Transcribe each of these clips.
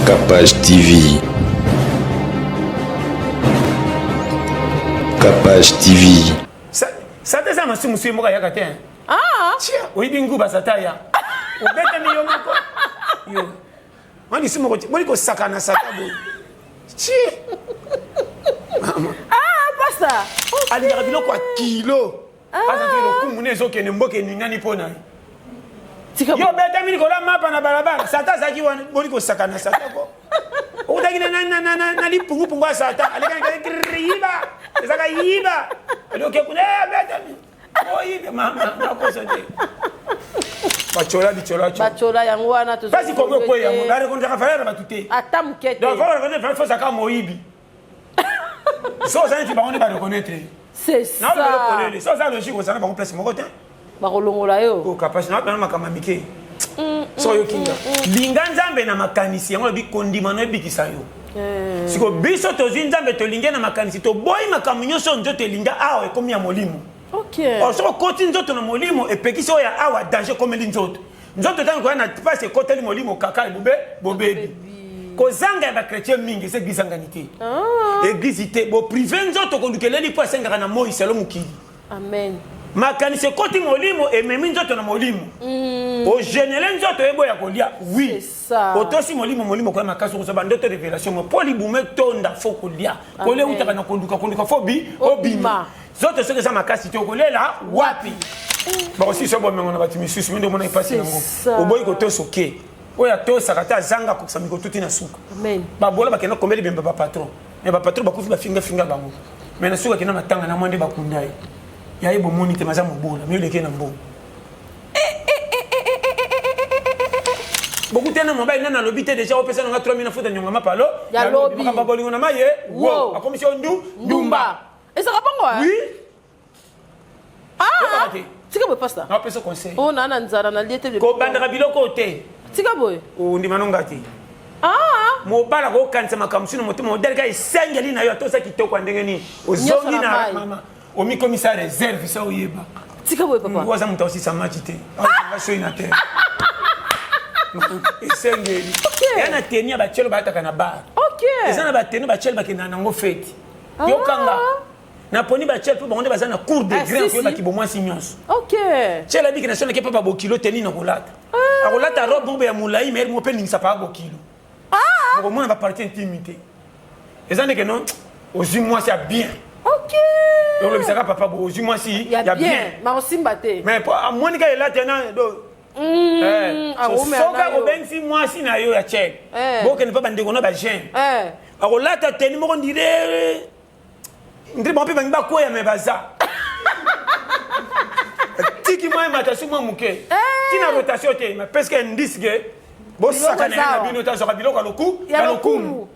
Capage TV. Capage TV. Ça te semble si monsieur Moka Yakaten. Ah! Tiens, oui, bingo, basataya. Ou bête, mais yo, yo. Moi, je suis mon côté. Moi, je suis sakana satabo. Tiens. Ah, pas ça. Ali, il y a quoi kilo. Parce que le coup, mon ézo qui ne m'a pas ni pona. Yo, bête, mais il mapa na balabala. Sata, ça qui va, moi, je suis sakana satabo. O da gina na li pungu pungu sata. Ali kan riba. Ezaka yiba. Ali ke kuna bête. Oh, yiba mama, na ko sote. Bachola yango wana to. Basi ko ko yango, ba rekontra ka fala ba tuté. Atamkete. Donc faut reconnaître faut ça ka moyibi. So ça tu ba on ba reconnaître. C'est ça. Na ba reconnaître. So ça logique ça na ba place mo côté. Ba kolongola yo. Ko capacité na ba makama mike. So yo kinga. Linga nzambe na makanisi yango bi kondimano ebikisa yo. Siko biso to zinzambe to linga na makanisi to boy makamunyo so nzo to linga awe ekomi ya molimo. Ok. Alors si on continue nzoto na molimo et peki so ya awa danger comme nzoto. Nzoto tant ko na passe côté li molimo kaka bobebi. Ko zanga ba chrétien mingi c'est église nganité. Église ité bo privé nzoto ko lukeleli po senga na moi selo mukili. Amen. Makani se côté molimo et même nzoto na molimo. O général nzoto ebo ya kolia oui. C'est ça. Otosi molimo ko makaso ko so bandoto révélation mo poli bume tonda fo kolia. Ko le utaka na konduka fobi obima. Zote ceux qui sont makasi to kolela wapi ba aussi so bo mengo na batimi susu mendo mona ipasi nango oboyi ko to soke oya to sakata zanga ko samiko tuti na suka amen ba bola ba kena komeli bemba ba patron mais ba patron ba kufi ba finga bango mais na suka kena matanga na mwande ba kundai ya ibo moni te maza mobola mais le kena mbo beaucoup tena mobile na lobité déjà au pesa na 3000 futa nyonga mapalo ya lobby ba bolingo na maye wo a commission ndumba. Et ça répond quoi? Oui. Ah! Tu peux pas ça? Non, pas ce conseil. Oh, nana nzara na liete de. Ko bandra biloko te. Tika boy. O ndi manongati. Ah! Mo bala ko kanisa makamsino motimo model ka isengeli na yo to sa kitoko ndenge ni. Ozongi na mama. O mi commissaire réserve ça oyeba. Tika boy papa. Ngoza muta aussi sa matite. Va so ina te. Isengeli. Yana tenia ba chelo ba taka na bar. OK. Ezana ba tenia ba chelo ba kina nango fete. Yo kanga. Na poni ba chel pour bonde bazana cour de grain ko ba ki bo moi signons. OK. Chel a dit que na sonne ke papa bo kilo teni na kolata. A kolata robe bombe ya mulai mais mo pening sa pa bo kilo. Ah! Mo na ba partie intimité. Ezane que non, ozu moi c'est bien. OK. Donc le bisaka papa bo ozu moi si ya bien. Ma osimbaté. Mais pour monika là tena do soka ko ben si moi si na yo ya chel. Bo ke ne pas bande ko na ba gen. A kolata teni mo ko dire Ndri bon pe bangiba ko ya mebaza. Tiki moi matation mo muke. Tina rotation te mais parce que ndisge bo sakana na bino ta zoka biloko loku ya lokumu.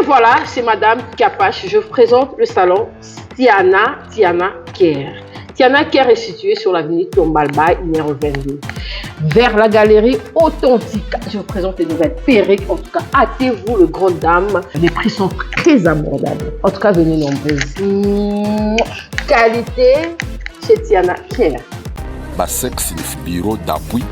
Voilà, c'est Madame Capache. Je vous présente le salon Tiana Care. Tiana Care est situé sur l'avenue Tombalba, numéro 22. Vers la galerie authentique. Je vous présente les nouvelles perruques. En tout cas, hâtez-vous, le grand dame. Les prix sont très abordables. En tout cas, venez nombreuses. Qualité chez Tiana Care. BASEC signifie Bureau d'appui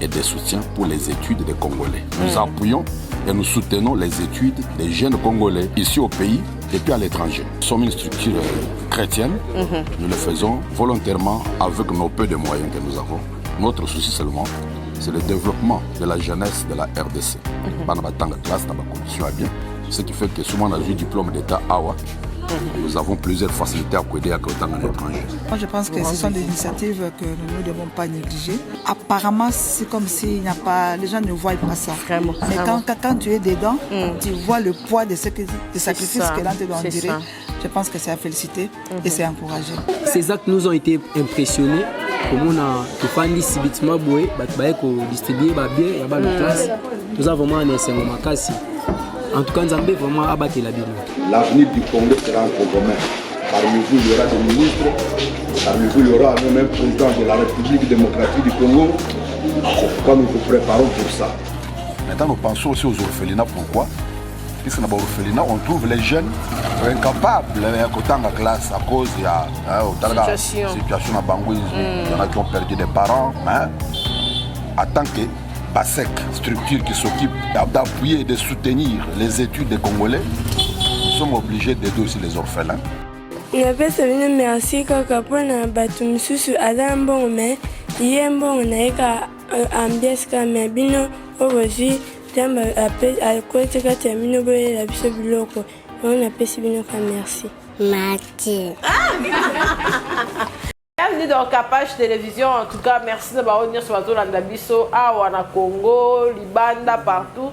et de soutien pour les études des Congolais. Nous appuyons et nous soutenons les études des jeunes Congolais ici au pays et puis à l'étranger. Nous sommes une structure chrétienne. Nous le faisons volontairement avec nos peu de moyens que nous avons. Notre souci seulement, c'est le développement de la jeunesse de la RDC. Classe, bien. Ce qui fait que souvent on a eu diplôme d'État AWA. Nous avons plusieurs facilités à coder à côté en étranger. Moi, je pense que ce sont des initiatives que nous ne devons pas négliger. Apparemment, c'est comme s'il n'y a pas, les gens ne voient pas ça. Vraiment, mais vraiment. Quand tu es dedans, tu vois le poids de des sacrifices que l'on te doit endurer. Je pense que c'est à féliciter et c'est à encourager. Ces actes nous ont été impressionnés. Comme on a fait subitement boé, distribuer bien, la classe. Nous avons vraiment un essai en tout cas, nous avons vraiment abattu la Bible. L'avenir du Congo sera en commun. Parmi vous, il y aura des ministres. Parmi vous, il y aura même un président de la République démocratique du Congo. C'est pourquoi nous vous préparons pour ça. Maintenant, nous pensons aussi aux orphelinats. Pourquoi? Puisque dans les orphelinats, on trouve les jeunes incapables en classe à cause de la situation à Bangui. Il y en a qui ont perdu des parents. En tant que BASEC, structure qui s'occupe d'appuyer et de soutenir les études des Congolais, nous sommes obligés d'aider aussi les orphelins. Merci kaka pona batu misusu aza mbongo me ye mbongo na eka ambiance ka me bino obozi tamba akwete kati ya bino boyela biso biloko on apesi bino ka merci. Mathieu. Bienvenue dans Capage Télévision. En tout cas, merci de revenir sur la biso awana Congo, Libanda, partout.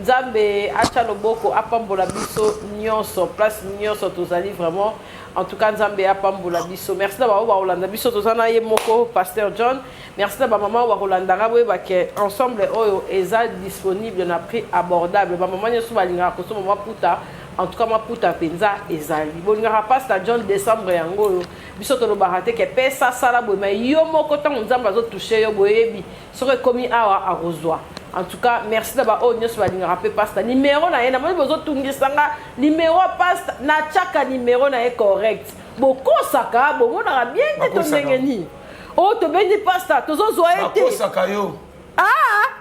Nzambe acha loboko apambola biso nyonso place nyonso tozali vraiment. En tout cas, Nzambe apambola biso. Merci d'avoir Rolanda biso tozana ye moko Pasteur John. Merci d'avoir maman wa Rolanda ngabwe bake ensemble oyo eza disponible na prix abordable. Ba maman nyoso balinga ko so maman puta. En tout cas, ma puta penza ezali. Bon ngara Pasteur John décembre yango biso to lobarate ke pesa sala bo mais yo moko tant Nzambe azo toucher yo boyebi. Soko komi awa arozwa. En tout cas, merci d'avoir onion sur la ligne rappel pasta. Numéro na yena, moi besoin tungisanga numéro pasta na chaka numéro na est correct. Boko saka, bon on a bien que ton ngeni. Oh to bendi pasta, to zo zo été. Boko saka yo. Ah.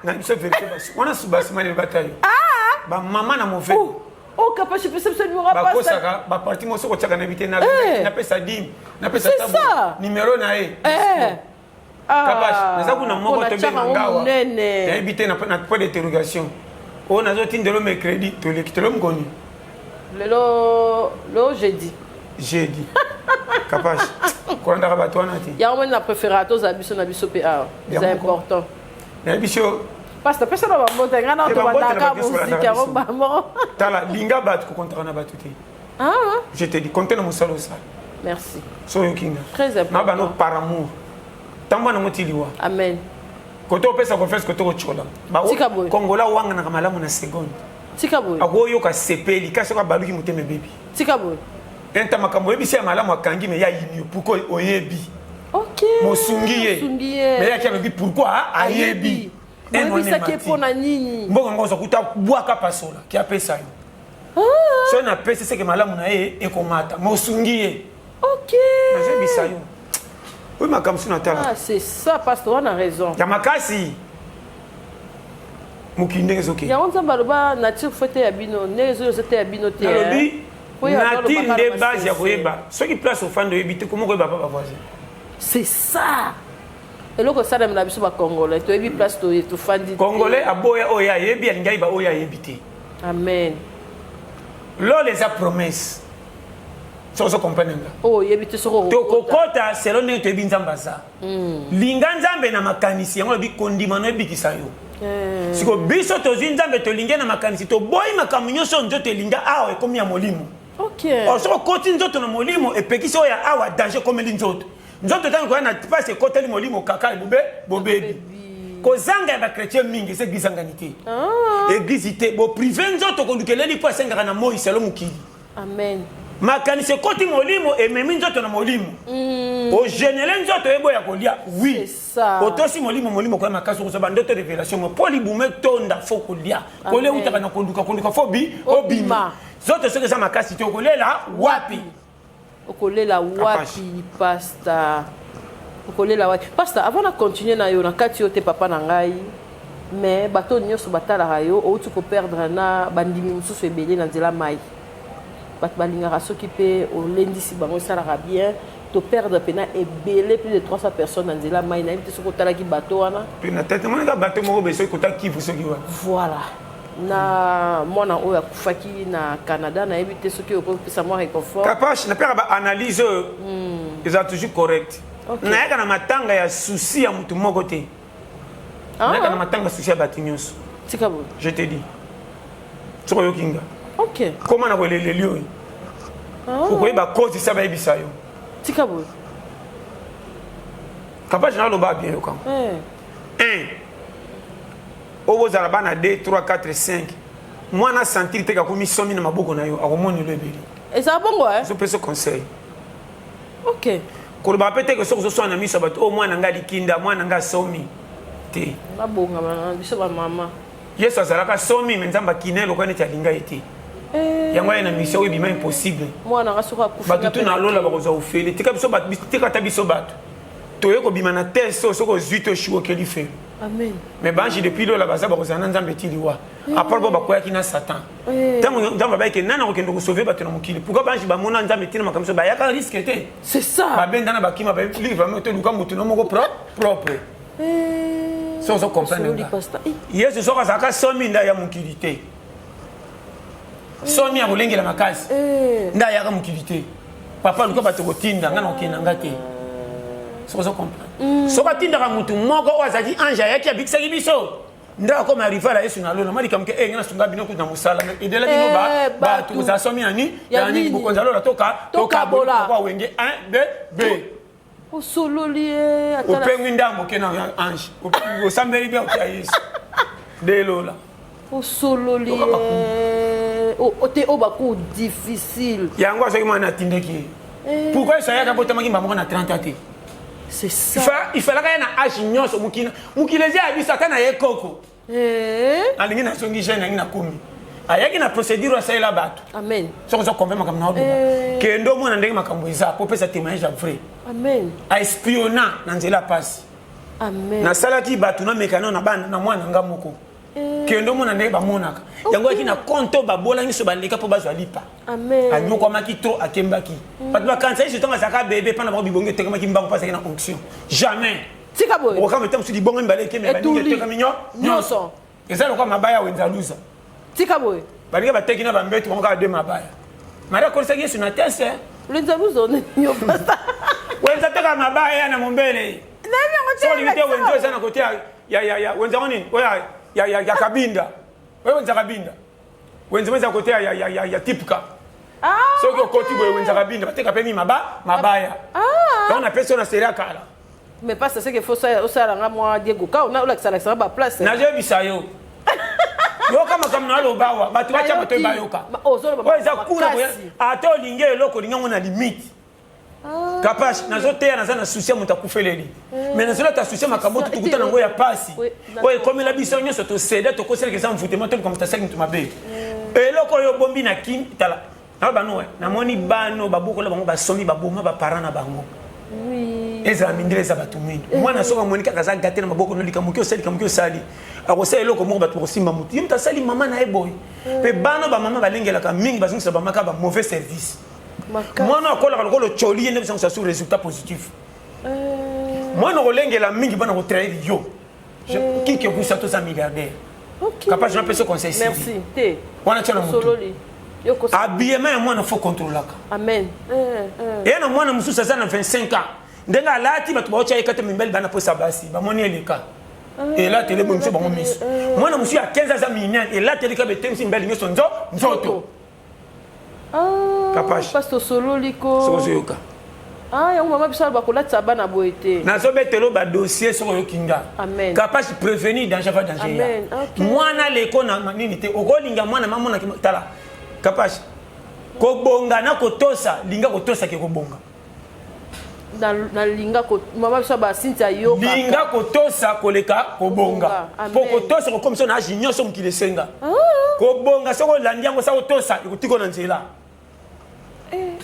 Na biso vérité basi. On a subasima le bataille. Ah. Ba maman na mauvais. Oh capable je peux ce numéro pasta. Boko saka, ba parti mo soko chaka na bité na pesa dim, na pesa tabu. Numéro na e. Kabash, nous avons un peu de temps de éviter un point d'interrogation. On a dit que le mercredi, tu l'as connu. Le jeudi. Jeudi. Kabash, quand on a rabattu, on a dit. Il y a un préféré aux abisso na biso PA. C'est important. L'abisso. Parce que personne va monter grand dans ton bataka musique à Robamo. Tala linga bat ko contre na batuti. Ah. Je te dis compter dans mon salon ça. Merci. So yokinga. Très important. Na bano par amour. Tamba na motiliwa. Amen. Koto pesa confiance koto chola. Ba Kongola wanga na kamalamu na seconde. Tikaboy. Agoyo ka sepeli kasi ka baluki muteme baby. Tikaboy. Enta makambo yebisi ya malamu akangi me ya yinyo pourquoi oyebi. OK. Mosungiye. Mais ya kialobi pourquoi ayebi. Eno ni saki pona nini. Mbongo ngozo kuta bwaka pasola ki apesa yo. Ah. So na pesa seke malamu na ye ekomata. Mosungiye. OK. Na zebisa yo. Oui, ma comme ah, c'est ça, pasteur, on a raison. Yamakasi. Mukinde ezoki. Ya onza baloba nature fete ya bino, nezo zete ya bino te. Alobi. Nature de base ya koyeba. Ceux qui place au fan de ebité comment koyeba pas voisin. C'est ça. Et loko ça dem na biso ba congolais, to ebi place to fan dit. Congolais aboya oya yebi alingai ba oya yebité. Amen. Lo les a promesses. Soso comprenenga. Oh, yebite soko. To kokota selon ne to ebinzamba za. Linga nzambe na makanisi yango bi kondimano ebikisa yo. Siko biso to zinzambe to linga na makanisi to boy makamunyo so nzo to linga awa ekomi ya molimo. OK. O soko koti nzoto na molimo epekisi oya awa danger comme nzoto. Nzoto tango na passe koteli molimo kaka bobebi. Ko zanga ba chrétien mingi c'est gizanganité. Église ité bo privé nzoto ko lukeleli po sengaka na moi selo mukili. Amen. Makanise koti molimo ememi nzoto na molimo. O genele nzoto ebo ya kolia. Oui. C'est ça. Otosi molimo kwa makaso ko bandoto révélation mo poli bume tonda fo kolia. Kole utaka na konduka fobi obima. Zoto soke za makasi to kolela wapi? Okolela wapi pasta. Okolela wapi? Pasta avant de continuer na yo na kati yo te papa na ngai. Mais bato nyoso batala rayo o tu ko perdre na bandimi mususu ebele na nzela mai. Bat balingara soki pe o lendi si bango salaka bien to perdre pena ebele plus de 300 personnes dans nzela mai na invité soko tala ki bato wana. Pena tête mon ga bato moko beso kota kivu soki wa. Voilà. na mwana oyo akufaki na Canada na yebi te soki okopesa mwa réconfort Capache na père ba analyse ils ont toujours correct na yaka na matanga ya souci ya mutu moko te na yaka na matanga souci ya batinyos tika bo je te dis soko yo kinga OK comment na bolele lio pourquoi ba cause ça ba ebisa yo tika bo Capache na lo ba bien yo quand Obo zarabana 2 3 4 5 mwana sentir te ka komi somi na maboko na yo akomoni le beli et ça bongo je peux ce conseil OK ko ba pete que so so na miso bato o mwana nga likinda mwana nga somi te ba bonga bana biso ba mama Yesu azalaka somi menzamba kinelo kwa neti alinga ete yango na mission oyo bima impossible mwana ngasuka kufa bato tu na lola bakoza ofele tika biso bato tika ta biso bato toye ko bima na test so ko zuito shuo keli fe amen mais banji depuis là baza bakoza na nzambe tiliwa apart ba bakoya kina satan tango nzamba ba ke nana okendo ko sauver bato na mokili pourquoi banji ba mona nzambe tina makamso ba yaka risque te c'est ça ba benda na bakima ba livre vraiment to luka mutu no moko propre so so comprendre Yesu so ka saka somi nda ya mokili te somi ya bolengela makasi nda ya ka mokili te papa luka bato kotinda ngana okenda ngate so comprendre so batindaka mutu moko o azaki ange ayaki abikisaki biso nda ko marifa la Yesu na lona mali kamke ngana sunga bino kuta musala edela bino ba tu za somi ani yani bukonza lola toka bola kwa wenge 1 2 b o sololie atala o pengu ndambo kena ange o sambeli bien o Yesu de lola o sololie o te o bako difficile yango azaki mwana tindeki pourquoi ça yaka botamaki mbamo na 30 ate c'est ça il fallait qu'il y ait un âge nyonso mukina mukilezi abisa kana yekoko alingi na songi jeune na komi ayaki na procédure ça la bato amen so ko convaincre makam na odo ke ndo mona ndenge makambo eza po pesa témoignage vrai amen a espiona na nzela passe amen na salaki bato na mekano na bana na mwana ngamoko ke ndo mona ndenge ba monaka yango yaki na konto ba bola ngiso baleka po bazwa lipa amen anyoko maki trop akembaki bato ba kansa iso tonga saka bébé pana ba bibonge teka maki mbango pasaki na onction jamais tika boy o kama tamu sudi bongo mbale keme ba ninge teka minyo nyonso eza lokwa mabaya wenza luza tika boy balinga bateki na bambetu bongo ka de mabaya mara ko saki yesu na tese lenza luza nyo pasta wenza teka mabaya na mombele nani so limite wenza sana kote ya wenza ngoni oya ya kabinda wewe wenza kabinda wenza kote ya tipka so ko koti boy wenza kabinda bateka peni mabaya donc na personne na seria kala mais pas c'est que faut ça au salanga moi Diego ka on a la ça ba place na je bisayo yo kama na lo bawa batu bacha bato bayoka weza kuna boya ata olinge eloko linga na limite Capache nazo te na zana souci mutakufeleli mais nazo ta souci makambo tukuta nango ya pasi oye comme la biso nyonso to cede to kosela ke sans mfutement to comme ta saki mutumabe eloko yo bombi na kin tala na bano na moni bano babuko la bango basomi baboma ba parana na bango oui eza mindeleza batu mingi mwana soka monika kaza gate na maboko no likamukio sali akosala eloko moko bato kosimba mutu yimta sali mama na eboy pe bano ba mama balengela ka mingi bazungisa ba maka ba mauvais service mwana akola lokolo choli yende bisa sur résultat positif mwana kolengela mingi bana ko trahir yo qui que vous sato sa milliardaire capable je peux se conseiller merci te wana tshana mutu sololi yo ko habillement mwana faut contrôler amen et na mwana mususa za na 25 ans ndenga alati bato baocha ekate mimbeli bana posa basi bamoni eleka et là télé bonso bango miso mwana musu ya 15 ans minyan et là télé ka betemsi mbeli nyoso nzoto Capache pasto solo liko sozoyoka yango mama bisala bakolatisa bana boyete nazobetelo ba dossier soko yokinga amen Capache prévenir danger va danger amen mwana leko na nini te okolinga mwana mamona tala Capache kobonga na kotosa linga kotosa ke kobonga na linga ko mama bisala ba sinta yo linga kotosa koleka kobonga po kotosa ko comme ça na jinyo so mukile senga kobonga soko landiango sa kotosa ikutiko na nzela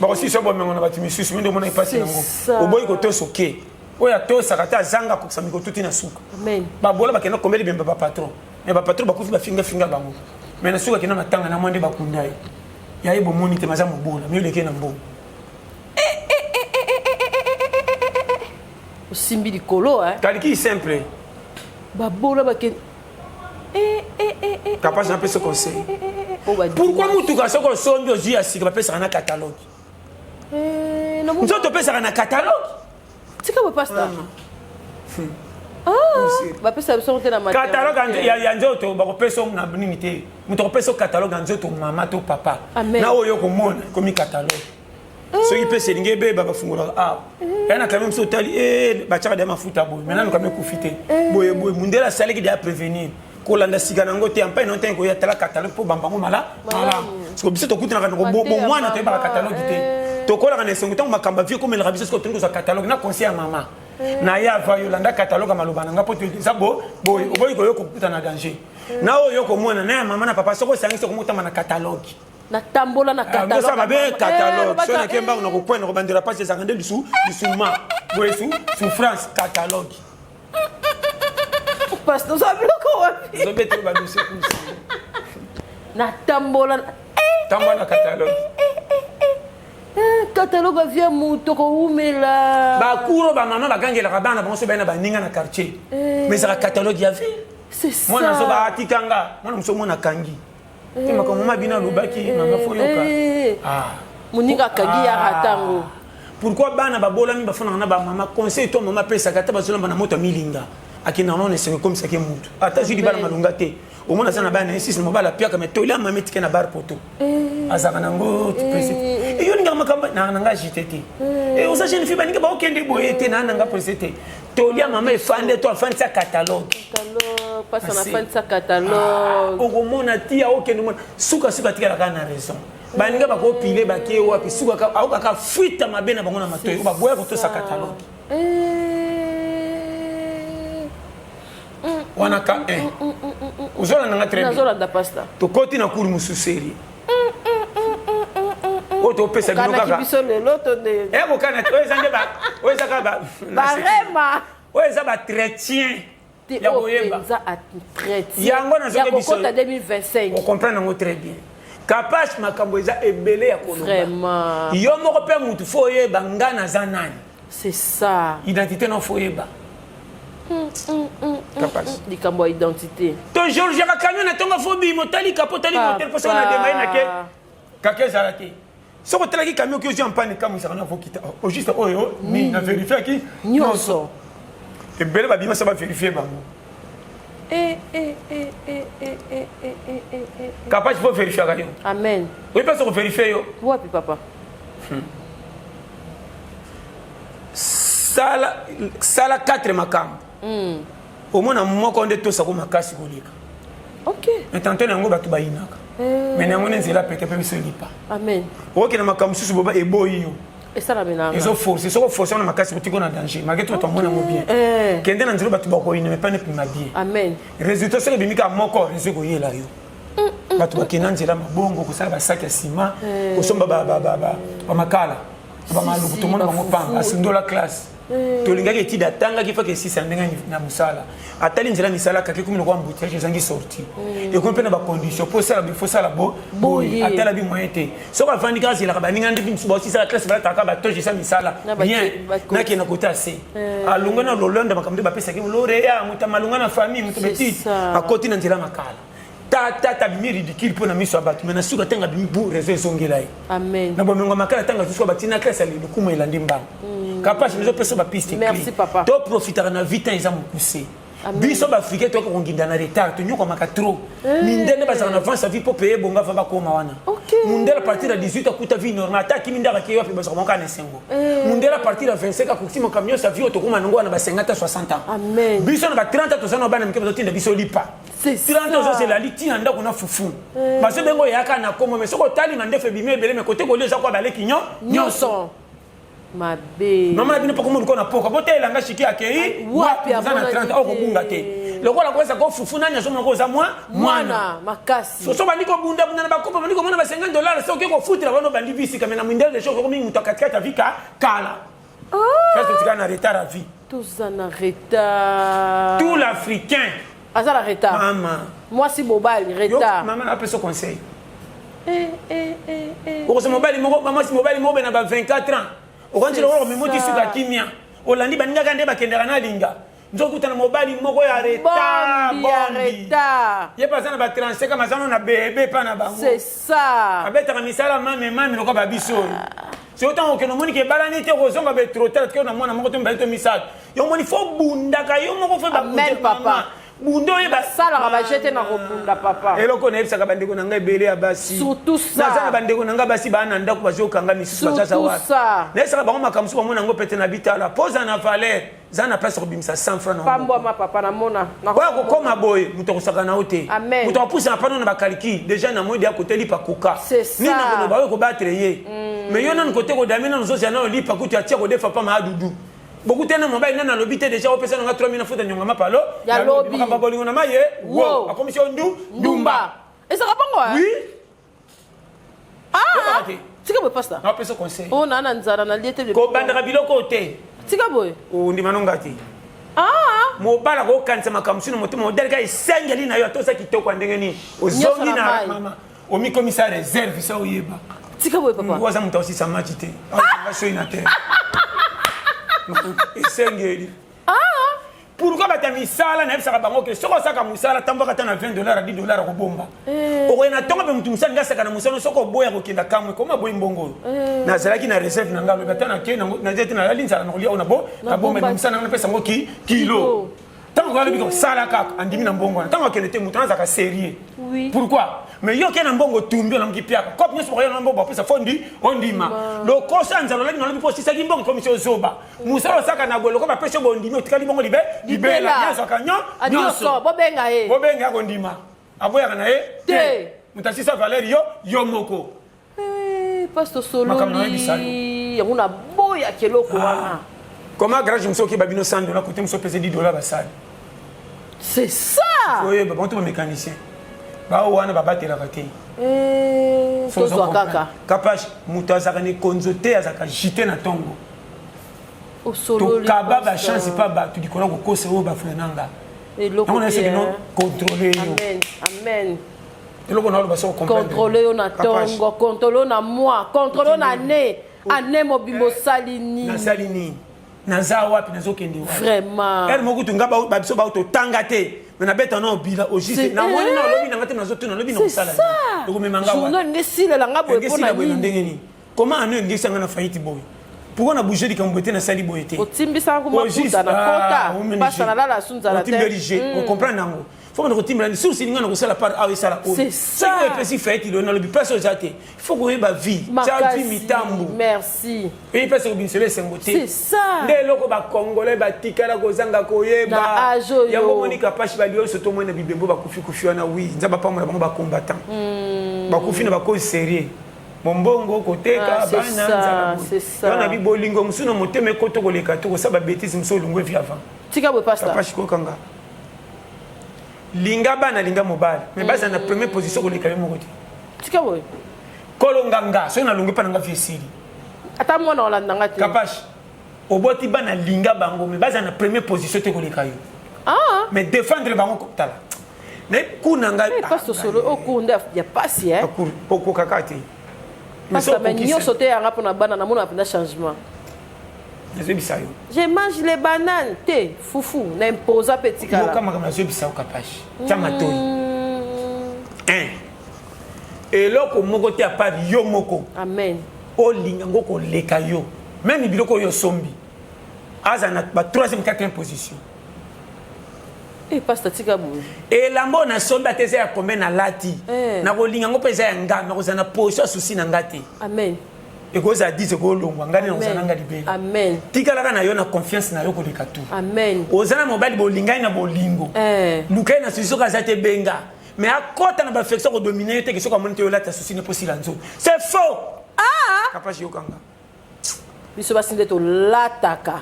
ba aussi so bomengo na batimi susu mendo mona ipasi nango oboyi kotosa ke oya tosa kata zanga ko samiko tuti na suka amen ba bola bakena komeli bemba ba patron mais ba patron bakufi ba finga bango mais na suka kena matanga na mwande bakundai ya ibo moni te maza mobola mais le kena mbongo osimbi likolo kaliki simple babola bake Capable de ce conseil. Pourquoi Moutouka Soko Sombi aujourd'hui à Sika peut un catalogue? Nous autres peut un catalogue. C'est comme pas ça. Ah, bah peut ça sortir la matière. Catalogue il y a nzoto ba ko peso na binité. Muto peso catalogue nzoto maman to papa. Na oyo ko mona comme catalogue. Ce qui peut se linguer bébé ba fungula ah. Yana quand même sotali ba tchaka de mafuta boy. Maintenant nous quand même profiter. Boy mundela sale qui doit prévenir. Kolanda sigana ngote ampa non ten ko ya tala catalogue pour bambango mala. Voilà. Parce que biso to kutina ko bon mwana to ba catalogue té. To kola kana sengo tango makamba vie comme le rabiso ko tengo za catalogue na conseiller maman. Na ya va yolanda catalogue malobana nga poto ça boy oboyi ko yoko kuta na danger. Na oyo ko mwana na maman na papa soko sangisa ko mutama na catalogue. Na tambola na catalogue. Ça va bien catalogue. Si on a qu'un bar on a ko point on bandera pas ces arrendés du sous ma. Boy souffrance catalogue. Parce que nous avons quoi? Nous avons été au dossier comme ça. Na tambola. Tambola catalogue. Catalogue vient moutoko umela. Ba kuro ba maman ba gangela rabana ba so ba na ba ninga na quartier. Mais ça catalogue y avait. C'est ça. Moi na so ba atikanga, moi na so mona kangi. Et ma maman bina lobaki mama foyoka. Ah. Muninga kangi ya hatango. Pourquoi bana ba bolami ba fona na ba maman conseil to maman pesa kata ba solamba na moto milinga. Akina non c'est comme ça que mutu. Ata jidi bana malunga te. Au moins ça na bana insiste mo bala pia comme to la mama tikena bar poto. Azaka nango tu précise. Et yo nga makamba na nga jitete. Et osa jeune fille baninga ba okende boyete na nga précise. To lia mama efande to afande sa catalogue. Catalogue pas on afande sa catalogue. Au mona tia okende mona suka tikela kana raison. Baninga ba ko pile ba ke wapi suka ka fuita mabena bango na matoyo ba boya ko to sa catalogue. Wanaka uzola nanga très bien nazola da pasta to koti na kuri mususeri oto pesa bino kaka kana kibiso lelo to de ko kana oza ka ba barema oza ba chrétien ya boyeba za chrétien yango na zoke biso ya 2025 on comprend nango très bien capable makambo eza ebele ya koloba vraiment yo moko pe mutu fo yeba ngana za nani c'est ça identité non fo yeba capable likambo identité to Georges ya camion na tonga phobie motali kapotali motel parce qu'on a démarré na ke kake zaraki soko telaki camion ki ozi en panne comme ça na vokita au juste oyo ni na vérifier qui nyonso et belle ba bima ça va vérifier bango capable faut vérifier radio amen oui pas se vérifier yo wapi papa sala 4 makam au moins moko nde to sako makasi kolika OK mais tantôt nango batu bayinaka mais nango nzela peke pe biso lipa amen OK na makam susu boba eboyi yo et ça la menanga ils ont forcé soko forcer na makasi botiko na danger malgré tout ton mona mo bien kende na nzelo batu bako mais pas ne plus ma bien amen résultat c'est bimika moko réseau ko yela yo batu bakena nzela mabongo ko sala ba sac ya ciment ko somba ba makala ba maluku to mona bango pamba asindola classe tolingaki etide atangaki faki esisa ndenge na mosala atali nzela misala kaki komi lokwa mbouteillage ezangi sorti ekomi mpe na bacondition mpo osala boye atala bimoyen te soki avandi kaka zelaka baninga nde biso baosisala classe balataka batoge esa misala bien nake na kote ase alongo na lolonde makambo nde bapesaki loreya moto amalonga na famille moto betite akoti na nzela makala tata bimi ridicule pour na miso ya bato mais na suka tanga bimi bu réseau ezongela ye amen na bomengo makala tanga suka batina classe ya lekumu elandi mbango capable nous pesa ba piste merci papa to profiter na vita eza mokuse biso ba africain to ko nginda na retard to nyoko maka trop mindene bazana avance vie pour payer bonga va koma wana mundela à partir de 18 akuta vie normale ataki mindara ke yopi bazana monka na sengo mundela à partir de 25 akuti mo camion sa vie to koma ngo na ba 50 60 ans amen biso na ba 30 to sana bana mke bazotinda biso lipa 30 ans c'est la litina ndako na fufu baso bengo yaka na komo mais soko tali mandefe bimé belé mais côté ko leza kwa baleki nyonso mabe maman bino poko mo na poko bote elanga shiki akei wapi azana 30 au kubunga te lokola kwesa ko fufu nanya so moko za mwana makasi so bandi ko bunda na bakopa bandi ko mona ba $50 so ke ko futra bano bandi visi kama na mwindele de shoko mingi mutakatika vika kala parce que tu as un retard à vie tous en retard tout l'africain azala retard maman moi si mobile retard maman a appelé ce conseil ko se mobile moko maman si mobile mo na ba 24 ans okanjira wala memoti suka kimia olandi baninga kande bakendera na linga nzokutana mobali moko ya retard ye pasana ba 35 mazano na bébé pa na bango c'est ça abetaka misala mami loko ba biso c'est autant que nomoni ke balani te kozonga be trop tard que na mwana moko to mbali to misala yo moni fo bundaka yo moko fo ba amen papa bundo ye basala ba jeter na robunda papa eloko na ebisaka bandeko na ngai belé ya basi surtout ça nazana bandeko na ngai basi bana ndako bazokanga misusu basasa wa na esaka bango makamsu bamona ngo pete na bitala poza na valeur zana place kobimisa 100 francs na pambo ma papa na mona na ko koma boye muto kosaka na ote muto apusa na pano na bakaliki déjà na modi ya koteli pa kuka ni na kono bawe ko battre ye mais yo nan kote ko damina no zosia na lipa kutu atia ko defa pa ma dudu beaucoup tena mobile nana lobité déjà opesa na 3000 futa nyonga mapalo ya lobi makamba bolingo na maye wo a commission ndumba esa kapango oui tika boy pasta na pesa conseil on nana nzara na liete le ko bandaka biloko te tika boy o ndi manongati mobala ko kanisa makamsu no motimo model ka isengeli na yo atosa kitoko ndenge ni ozongi na mama o mi commissaire réserve ça oyeba tika boy papa ngoza muta aussi sa matite nga so ina te esengeli pourquoi bata misala na ebisaka bango ke soko saka musala tambaka ta na $20 à $10 ko bomba okoyena tonga pe mutu musala ngasaka na musala soko boya ko kinda kamwe koma boyi mbongo na zalaki na reserve na ngalo bata na ke na jeti na linza na kolia ona bo na bomba na musala na pesa ngo kilo tango ngalo biko sala kaka andimi na mbongo tango kelete mutu na zaka sérieux pourquoi mais yo ke na mbongo tumbi na mkipiaka kop nyeso ko na mbongo pesa fondi ondima lo kosa nzalo la ngalo biko sisa mbongo commission zoba musala saka na golo ko ba pesa bo ndimi otikali mbongo libela nyaso kanyo nyoso bobenga ko ndima aboya na te mutasisa Valerio yo moko pastor Sololi yanguna boya keloko wana comment garage msoki babino $100 côté mso pesa $10 basali c'est ça oui ba bonto mécanicien ba wana ba batela kate so kaka kapage mutazaka ni konzote azaka jité na tongo o Sololi to kaba ba chance pas ba tu dikola ko kose o ba frenanga on essaie de nous contrôler amen eloko na lo baso comprendre contrôler on a tongo contrôler on a moi contrôler on a né mobimo salini na salini naza wapi nazokende wapi vraiment elle moko tunga ba biso ba to tangate mais na beta na obila au juste na woni na lobi na ngate nazotuna lobi na kusala ko memanga wa journal ngesile la ngabo epona nini comment anu ngesanga na faillite boy pourquoi na bouger dikambote na sali boyete otimbisa ko makuta na kota pasa na la sunza la terre on comprend nango faut que nous timbrani sur sininga na sala par awe sala ko c'est ça c'est que précis il na lobi place ozate il faut que ba vie ça vie mitambu merci et parce que binsele sengote c'est ça nde loko ba congolais ba tikala ko zanga ko yeba yango monika pashi ba dio soto mona bibembo ba kufi wana oui nzaba pa mona bango ba combattant ba kufi na ba ko sérieux mombongo koteka bana c'est ça na bibolingo musuno moteme koto ko leka to ko saba bêtise muso lungwe vi avant tika bo pasta pashi ko kanga linga bana linga mobile mais basa na première position ko leka mo kote tika boy kolonganga so na lungwe pa nga fi siri ata mona olanda ngati kapashi oboti bana linga bango mais basa na première position te ko leka yo mais défendre bango ko tala ne kunanga pastor Solo okunda ya pasi oko kakati parce que nous sauter à rapport à banane, mon appel changement. Je mange les bananes, thé, foufou, n'impose à petit cas. Comment je suis capable? Tamato. Et là, comme mon côté à part yomoko. Amen. O lingango ko lekayo. Même biloko yo sombi. Azana ba 3e 4e position. Et pasteur Tikabou. Et la mona sombi atese ya combien na lati. Na ko lingango pesa ya nga, na ko zana position susi na ngati. Amen. Et ko za 10 ko longwa ngani na zana ngadi be. Amen. Tikala na yo na confiance na yo ko lekatu. Amen. Ozana mobile bolingai na bolingo. Lukai na susi ko azate benga. Mais à côté na ba affection ko dominer te ke so ko monte yo la ta susi ne possible nzo. C'est faux. Kapashi yokanga. Biso basinde to lataka.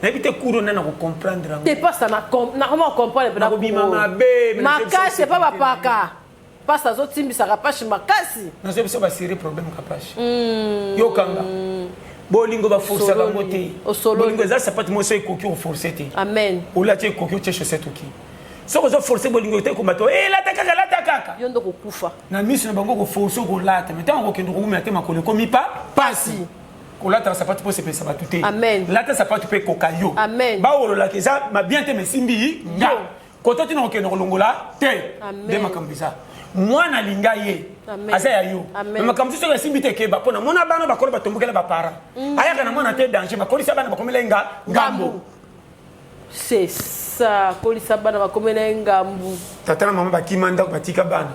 N'habite couro na ko comprendre. T'es pas ça na comment comprendre na ko bima mabe. Makasi c'est pas papa. Pas ça zo timbisa kapashi makasi. Na so biso ba sérieux problème kapashi. Yokanga. Bolingo ba forcer la moté. Bolingo za sapati mo so ekoki o forcer te. Amen. O la te ekoki o te chaussette oki. So ko zo forcer bolingo te ko bato lataka. Yondo ko kufa. Na miso na bango ko forcer ko lata. Mais tant ko kendo ko mete makolo ko mi pa pasi. kolata sapatu po sepesa batute amen lata sapatu pe kokayo amen ba olola keza ma bien te mesimbi nga koto tina okeno kolongola te de makambiza mwana linga ye asa ya yo makambizo ya simbi te keba pona mona bana bakolo batombokela ba para aya kana mwana te danger makolisa bana bakomela ngambo c'est ça kolisa bana bakomela ngambo tata na mama bakimanda batika bana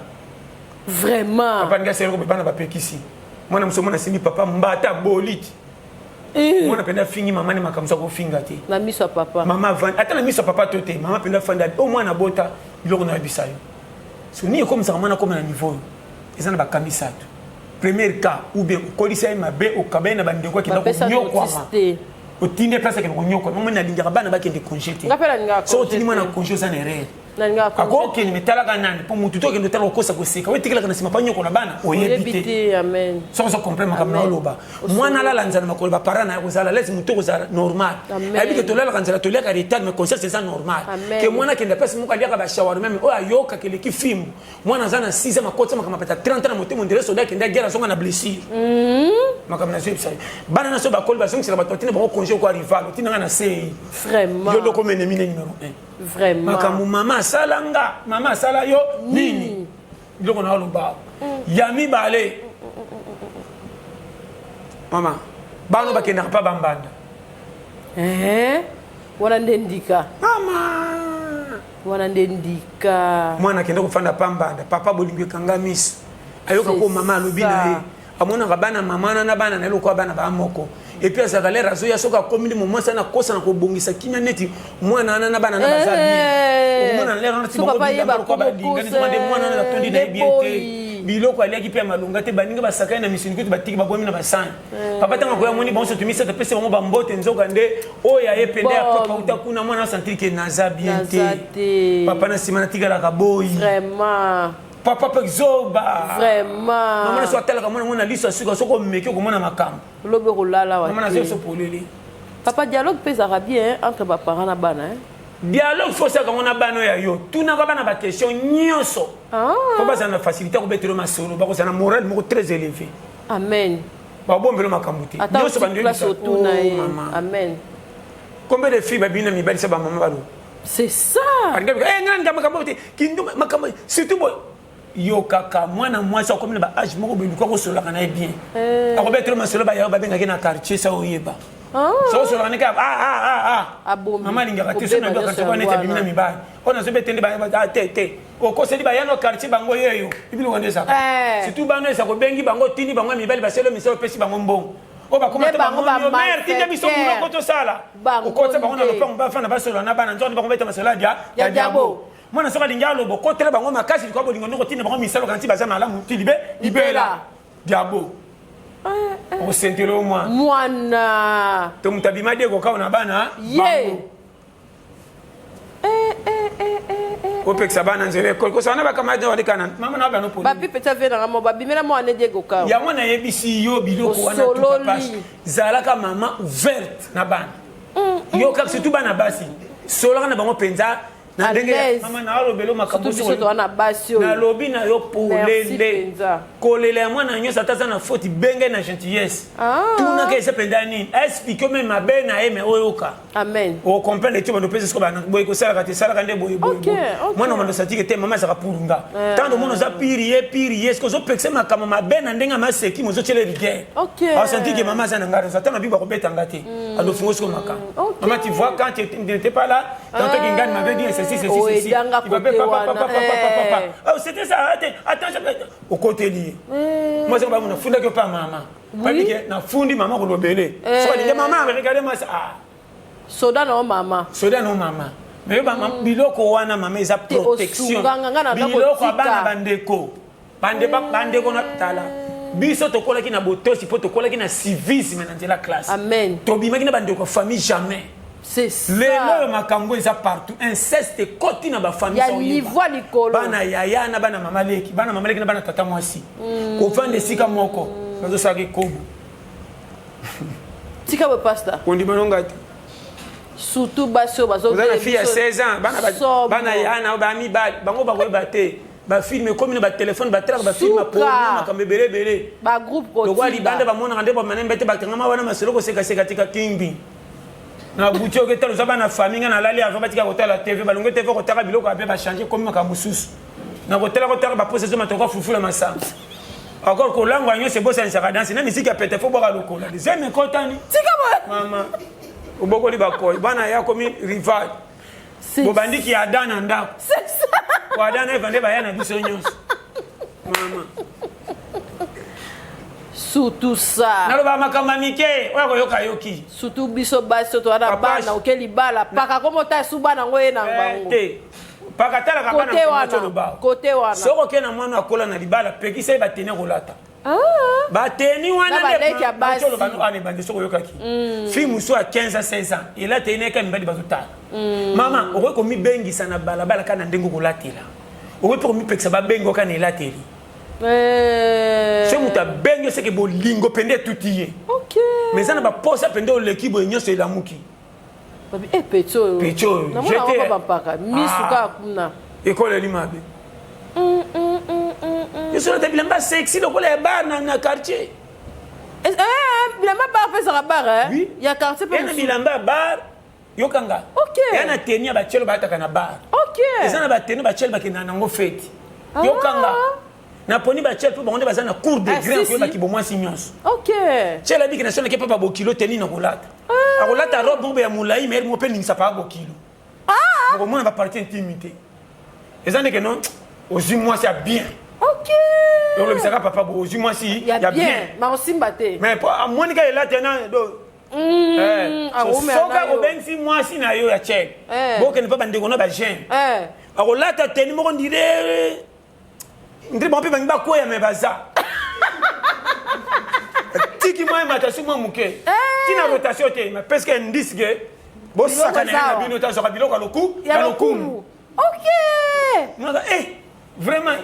vraiment papa nga sero ko bana bapekisi mwana muso mwana simbi papa mbata boliti mwana penda fingi mama ni makamzo ko finga te na miso papa mama van ata na miso papa tote mama penda fanda au mwana bota biloko na bisayo so ni comme ça mwana comme na niveau ils en ba kamisa tu premier cas ou bien kolisa ma be o kabena bande ko kinda ko nyokwa o tinde place ke ko nyokwa mama na linga bana ba kende congété so tini mwana congé ça n'erreur ako ke ni metala kanani po mutu to ke ndo tala kosa koseka we tikela kana sima pa nyoko na bana o yebite amen so so comprendre makama loba mwana la lanzana makolo ba parana ko zala laisse mutu ko zala normal habite to la kanzala to leka retard mais conscience c'est ça normal ke mwana ke ndapesa muka liaka ba shawar même o ayoka ke leki film mwana zana 6 makota makama pata 30 na moto mondere so da ke nda gera so na blessure makama na zip sai bana na so ba kol ba so ngisela ba totine ba ko congé ko rival tina na sei vraiment yo doko mene mine numéro 1 vraiment makamu mama salanga mama sala yo nini biloko na loba yami bale mama bano bakenda pa bambanda wana ndendika mama wana ndendika mwana kenda kufanda pambanda papa bolingo kanga miss ayoka ko mama lobi na ye amona bana mama na bana na lokwa bana ba moko et puis ça galère azo ya soka komili mo mwasa na kosa na kobongisa kinya neti mwana na bana na bazali mwana lero na tibo binga ko ba dinga ni demande mwana na tondi na biete biloko ali ki pe malunga te baninga basaka na misini kuti batiki bakomi na basani papa tanga ko ya moni bonso tumisa te pese mo bambote nzoka nde oya ye pende ya papa utakuna mwana sentir que naza biente papa na simana tigala ka boy vraiment papa pexoba vraiment maman so atala kamona mona liso suka soko meki ko mona makambo lobe ko lala wa maman na so poleli papa dialogue pesa bien entre ba parents na bana dialogue faut ça comme on a bano ya yo tout na ba na ba question nyonso papa ça na facilité ko betelo masolo ba ko ça na moral mo très élevé amen ba bombelo makambo te nyonso ba ndeli surtout na amen combien de filles ba bina mi ba ba maman balo c'est ça ngana makambo te kindo makambo surtout yo kaka mwana mwasa comme na ba âge moko be ko solo kana bien ako betelo masolo ba ya ba benga na quartier ça oyeba so solo ne ka mama linga ka tiso na ba ka ko ne ta bimina mi ba ona so betende ba te o ko se di ba ya no quartier bango yeyo ibili wonde ça surtout ba no esa ko bengi bango tini bango mi bali ba selo mi selo pesi bango mbongo o ba komata bango yo mère tinde biso ko to sala o ko ta bango na lo pang ba fana ba solo na bana nzo ba ko beta masala ya diabo mwana soka lingalo bo ko tele bango makasi ko bolingo ndoko tina bango misalo kanti baza malamu tilibe libela diabo o sentiro mwana to mutabima de ko kaona bana ye o peksa bana nzele ko sana ba kama de walikana mama na bana poli ba pipe ta vena ngamo ba bimela mwana de go ka ya mwana yebisi yo biloko wana tout papa zalaka mama ouverte na bana yo ka surtout bana basi solo na bango penza na ndenge mama na alobelo makambo so na basi na lobi na yo polele kolele ya mwana nyosa ataza na faute benge na gentillesse tuna ke sependa nini explique même mabe na eme oyoka amen o comprendre tu bando pesa ko bana boy ko sala ka te sala ka nde boy mwana mando satike te mama saka purunga tando mono za pirier ce que zo pexe makambo mabe na ndenga maseki mozo chele rigueur a senti que maman za ngara za tana biba ko beta ngate ado fungo sko makambo maman tu vois quand tu n'étais pas là tantôt Gingane m'avait dit c'est il va papa oh c'était ça attends au côté lié moi c'est pas mon funda que pas maman pas dit que na fundi maman ko lobele so dit maman regardez moi ça soda no mama mais maman biloko wana maman eza protection biloko bana bandeko bandeko na tala biso tokola ki na botosi po tokola ki na civisme na la classe amen to bimaki na bandeko famille jamais. C'est ça. Les makambo eza partout. Inceste koti na ba famille so niveau likolo. Bana yaya na bana mamaleki, na bana tata mwasi. Ko vande sika moko. Nazo saki kobo. Tika be pasta. Kondi banonga te. Surtout baso bazo. Vous avez fille à 16 ans, bana yaya na ba mi ba, bango ba ko bate. ba film comme ba téléphone ba tra ba film pour makambe belé ba groupe ko donc ali bande ba mona rande ba manembe te ba kangama wana maselo ko seka tika kingi na buti o ketalo za bana famille na lali avant batika kotala TV balongo TV ko taka biloko ape ba changer comme makambo susu na kotala ba poser zo matoko fufula masa encore ko lango anyo c'est beau ça ça danse na musique a pété faut boire lokola deuxième kotani tika mama uboko li bakoy bana ya komi rival bobandi ki adana ndako c'est ça wadana evande bayana biso nyonso mama surtout ça naloba makamba mike oya koyoka yoki surtout biso basi to wana bana okeli bala paka komota subana ngoye na bango te paka tala kabana côté wana soko ke na mwana akola na libala peki sai batene kolata bateni wana baleki basi ane bande soko yokaki fille muso à 15 à 16 ans il a tene ka mbadi bazotala mama oko komi bengisa na balabala kana ndengo kolatela oko pour mi peksa ba bengo kana elateli c'est muta bengo c'est que bolingo pende tutiye OK mais ça na ba posa pende o l'équipe nyonso elamuki pecho j'étais papa misuka kuna école limabe je suis là bilamba sexy le coller bar na quartier bilamba bar pesa bar oui ya quartier pe bilamba bar yokanga OK yana tenia ba chelo ba taka na bar OK eza na ba tenia ba chelo ba kina nango fete yokanga na poni ba chelo ba onde bazana cour de grain ko ba kibomwa sinyonso OK chelo bi kina sona ke papa bo kilo teni na kolata akolata robe bombe ya mulai mais mo pe ningisa pa bo kilo ko mona ba partie intimité ezane que non aussi moi c'est bien OK donc le bisaka papa bo aussi moi si y a bien mais on simbate mais monica est là tenant do soka ko ben si moi si na yo ya check bo que ne pas bande ko na ba jeune akolata teni mo ko ndire ndire bon pe ba ko ya me baza tiki moi matation moi muke tina rotation te mais parce que ndisge bo saka na bino ta saka biloko loku ya loku OK nada vraiment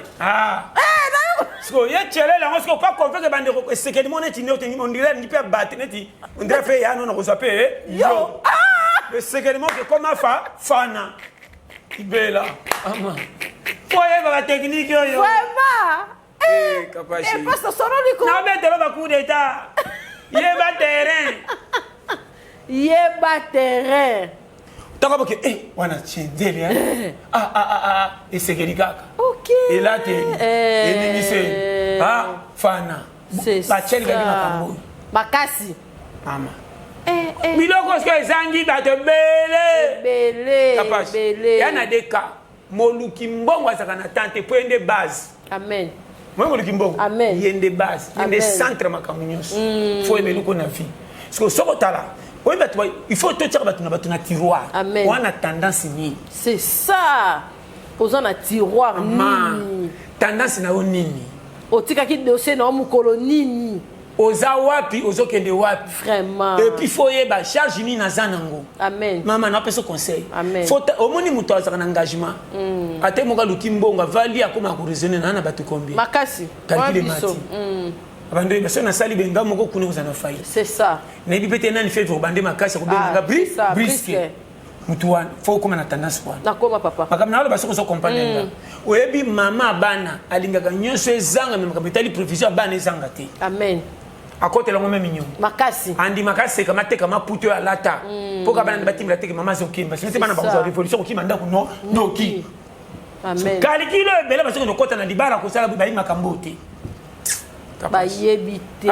Sko ya chele la ngosko pas convaincu que bande ko sekedi mona ti noti on dirait ni pe battre neti on dirait fait ya non ko so pe yo le sekedi mo que comment fana ibela ama foye ba technique yo vraiment capacité et pas ça solo ni ko na be de ba coup d'état yeba terrain Tant que wana chendele et sekedi kaka OK et là t'es et fana c'est ba cheli ga makambo makasi mama biloko sko ezangi bato bele yana deka moluki mbongo azaka na tante po ende base amen moluki mbongo yende base yende centre makambo nyonso fo ebeluko na vie parce que soko tala il faut te dire que tu as tiroir. On a tendance ni. C'est ça. Posant un tiroir ni. Tendance na nini. Otika ki dossier na mukolo nini. Oza wapi, ozo kende wapi. Vraiment. Et puis faut yeba charge ni na zanango. Amen. Maman na peso conseil. Amen. Faut au moni muto azaka na engagement. Ate moka lukimbonga vali akoma ko raisonner na batu combien. Makasi. Calculer mati. Bande baso na sali benga moko kuna uzana faille. C'est ça. Na bi pete nani fait pour bande makasi ko benga brisque. Mutuan faut comme na tendance quoi. Na koma papa. Makam na baso ko so comprendre. Oyebi mama bana alinga nyonso ezanga même kapitali provision bana ezanga te. Amen. À côté la même mignon. Makasi. Andi makasi kama te kama puto ya lata. Poka bana batimla te mama zokimba. C'est bana ba révolution ko kimanda ko no ki. Amen. Kalikilo bela baso ko kota na libara ko sala ba makambo te. Ba yebite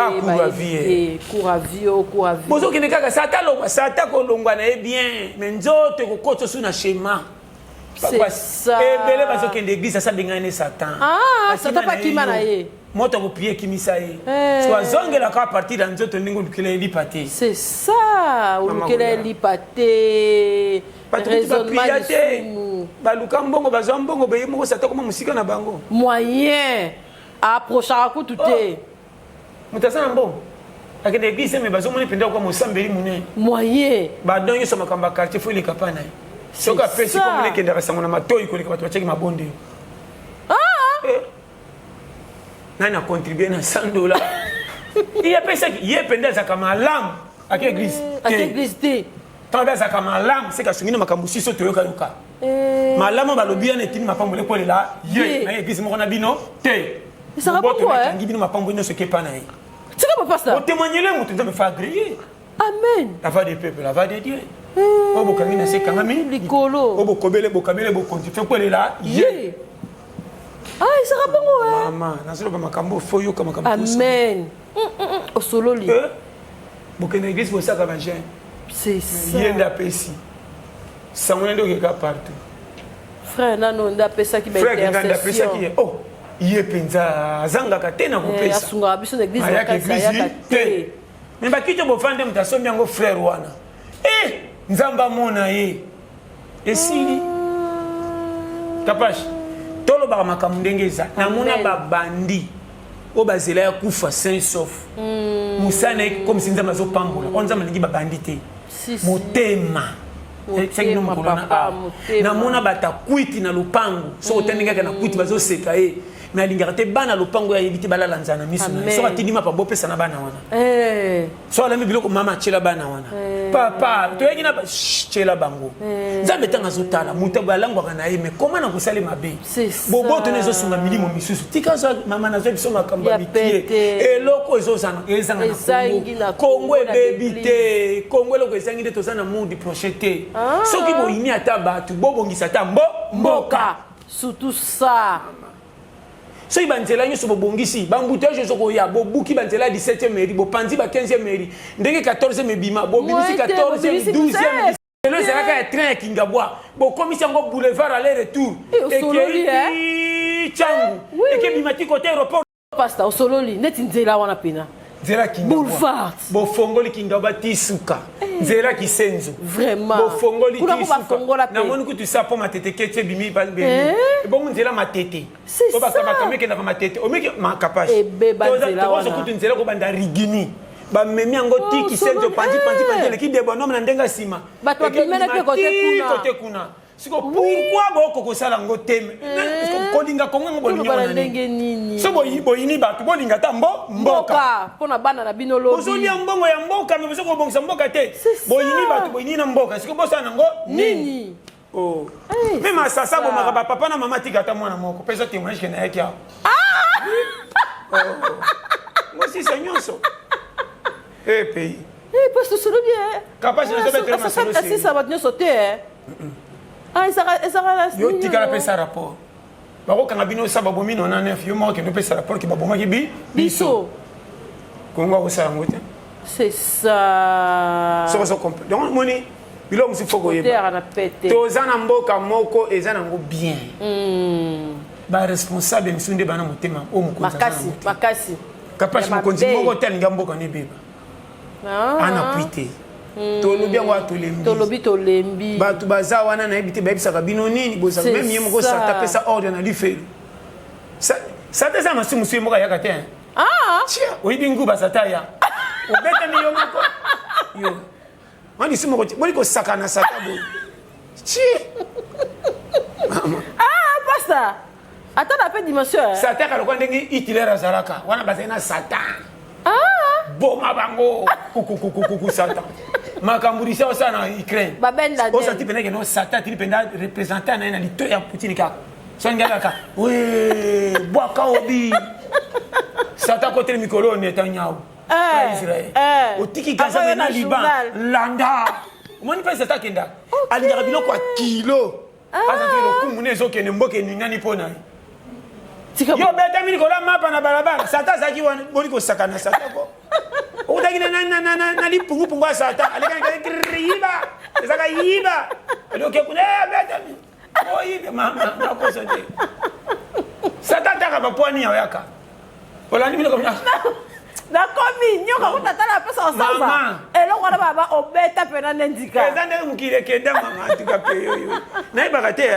cour à vie bozo kine kaka sata ko longwa na bien mais nzoto ko koto suna schéma c'est ça bele bazo kende église ça bengane satan satan pa kima na ye moto ko prier kimisa ye soit zongela ka partir dans nzoto ningo lukele lipate c'est ça lukele lipate raisonnement ba lukambongo bazo mbongo be mo sata ko musika na bango moyen approcher à coup tout est mutasana mbongo akende église mais bazo moni penda ko mosambeli mune moyen ba donyo so makamba quartier fo likapana soka pesi ko mone kenda kasango na matoi ko likapata bacheki mabonde nana contribuer na $100 il y a pesa qui y penda za kama lam à église te tant za kama lam c'est ka sungina makambo siso toyoka yoka Malama balobi na etini mapambo le pole là ye na église mo na bino te. Ça va pourquoi ngi bino mapambo ne se ke pas na ye. C'est comme pas ça. O témoigner le mutu me faire griller. Amen. La voix des peuples, la voix de Dieu. O bokangi na se kangami likolo. O bokobele bokabele bokonti fe pole là ye. Ah, ça va pas maman, na solo ba makambo foyo kama makambo. Amen. O solo li. Bokene église bo saka ba jeune. C'est ça. Yenda pesi. Samuel ndo ka partout. Frère nano nda pesa ki ba intercession. Frère nda pesa ki oh, iye penza azanga ka tena ko pesa. Asunga biso na église na kasa ya te. Mais ba kito bo fande mutasomi yango frère wana. Nzamba mona ye. Esili. Kapash. Tolo ba makambo ndengeza. Na mona ba bandi. O bazela ya kufa saint sauf. Musana comme si nzamba zo pambola. On nzamba ndingi ba bandité. Motema. Na mona bata kwiti na lupango so otendengaka na kwiti bazo seka mais alingaka te bana lupango ya yebite balala nzana miso na so atindima pa bopesa na bana wana so alami biloko mama chela bana wana papa toyengi na chela bango nzambe tanga zotala muta balangwa na ye mais comment na kusali mabe bobo to nezo sunga milimo misusu tika so mama na zo biso makamba bitie eloko ezozana ezanga na Congo ebebite Congo eloko ezangi de tozana mudi projeté soki boyini ata batu bobongisa ta mboka surtout ça so ibanzela nyoso bobongisi bamboutage soko ya bobuki banzela 17e mairie bopanzi ba 15e mairie ndenge 14e mebima bobimisi 14e 12e le zalaka ya train ya Kingabwa bokomisi yango boulevard aller retour eke changu eke bimati côté aéroport pasta osololi neti nzela wana pena Nzela Kingabwa boulevard bofongoli Kingabwa tisuka Nzela Kisenzo vraiment bofongoli tisuka na moni kutu sapo matete kete bimi balbe bon Nzela matete c'est ça bakameke na matete omeke makapashi Nzela wana kutu Nzela ko banda rigini ba memi yango ti Kisenzo panzi le ki de bonhomme na ndenga sima bato bimena pe côté kuna siko pourquoi boko ko sala ngo teme kolinga kongo ngo bolinga nini so boyini bato bolinga ta mboka pona bana na bino lobi ozoni mbongo ya mboka mais soko bongisa mboka te boyini bato boyini na mboka siko bosana ngo nini oh même asasa bo maka papa na mama tika ta mwana moko pesa témoignage que na yaki ah moi si señoso pays parce que c'est bien capable de se mettre ça c'est ça va tenir sauter ça va yo tika la pesa rapport bako kanga bino saba bomi 99 yo mo ke no pesa rapport ki baboma ki biso kongo ko sa ngote c'est ça so complet donc moni bilo musi foko yeba to zana mboka moko ezana ngo bien ba responsable misunde bana motema o mukonza makasi kapashi mukonzi moko talinga mboka ne beba ana puite tolobi tolembi bato baza wana na yebite bayebisaka bino nini bozaka meme ye moko sata pesa ordre na lifelu sata eza masumu su ye moko ayaka te tia oyebi nguba sata ya obetami yo moko yo wani su moko boli kosaka na sata boye tia pasta ata na pe dimension sata kalokwa ndenge Hitler azalaka wana bazali na satan boma bango kukukukuku satan makambulisa osana Ukraine babenda osa tipena ke no satan tipenda representant na lito ya Putin ka songa ka we bwaka obi satan kote mikolo Netanyahu Israël otiki kaza na Liban landa moni pesa takenda alinga biloko a kilo asa ke lokumu nezo ke mboke ningani pona yo beta mini kola mapa na balabala satan zaki wana boli ko sakana satan ko utaki na lipungu pungu satan alika yiba ezaka yiba loke kuna beta mi oyibe mama na ko sote satan taka ba poni yaka olandi mino ko na komi nyoka kutatala pesa osasa eloko na baba obeta pena ndika ezande mukire kenda mama tika pe yoyo na ibaka te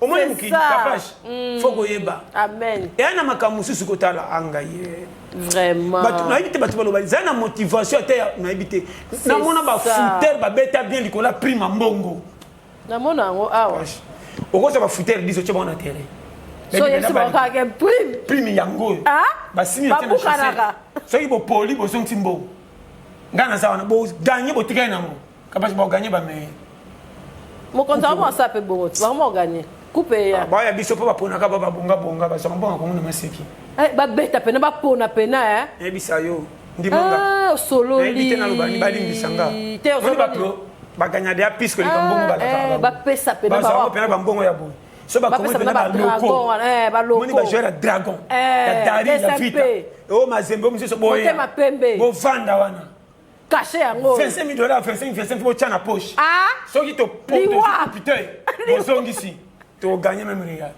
au moins mukire kapash foko yeba amen et ana makamusu kotala anga ye vraiment batu na ibite batu baloba zana motivation te na ibite na mona ba fouter ba beta bien likola prima mbongo na mona ngo awa okosa ba fouter diso che bona terrain so yesi boka ke prime yango basimi tena babukanaka so ibo poli bo sonti mbo ngana sawana bo gagner bo tika na mo kapashi bo gagner ba me Mon contrat, moi, ça peut bon. Tu vas vraiment gagner. Couper. Bah, il y a biso pour pour naka baba bonga bonga parce que bon comme on maseki. Eh ba beta pena ba pona pena hein. Eh bisayo. Ndi manga. Ah solo li. Ndi tena loba ni bali bisanga. On ba pro. Ba gagner des pistes que les bambongo ba la. Ba pesa pena ba. Ba pena bambongo ya bo. So ba comment pena ba loko. Ba loko. Moni ba jouer dragon. Ya dari ya vita. Oh mazembe o mziso boya. Côté ma pembe. Bo vanda wana. Caché yango. $25,000 25 faut tchana poche. Ah. So qui te porte putain. Bon songi ici. Tu vas gagner même rien.